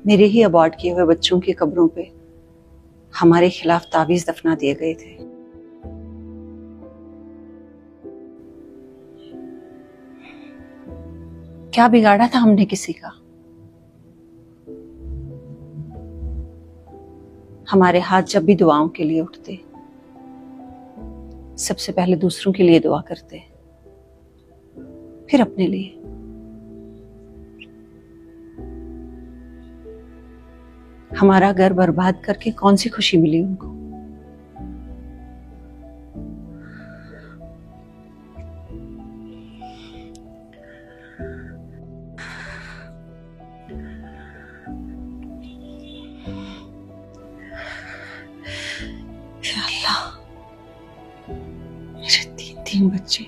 मेरे ही अबॉर्ड किए हुए बच्चों की कब्रों पे हमारे खिलाफ तावीज दफना दिए गए थे। क्या बिगाड़ा था हमने किसी का? हमारे हाथ जब भी दुआओं के लिए उठते, सबसे पहले दूसरों के लिए दुआ करते, फिर अपने लिए। हमारा घर बर्बाद करके कौन सी खुशी मिली उनको? या अल्लाह, मेरे तीन बच्चे